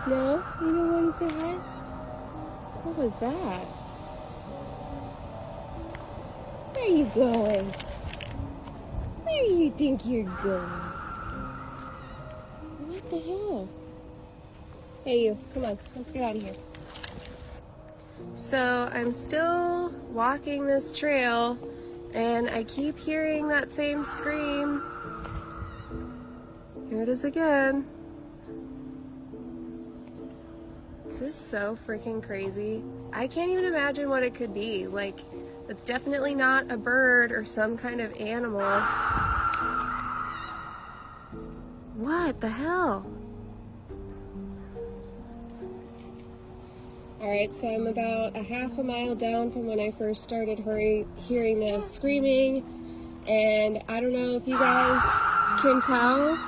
No? You don't want to say hi? What was that? Where are you going? Where do you think you're going? What the hell? Hey you, come on, let's get out of here. So I'm still walking this trail and I keep hearing that same scream. Here it is again. This is so freaking crazy. I can't even imagine what it could be. Like, it's definitely not a bird or some kind of animal. What the hell? Alright, so I'm about a half a mile down from when I first started hearing the screaming, and I don't know if you guys can tell,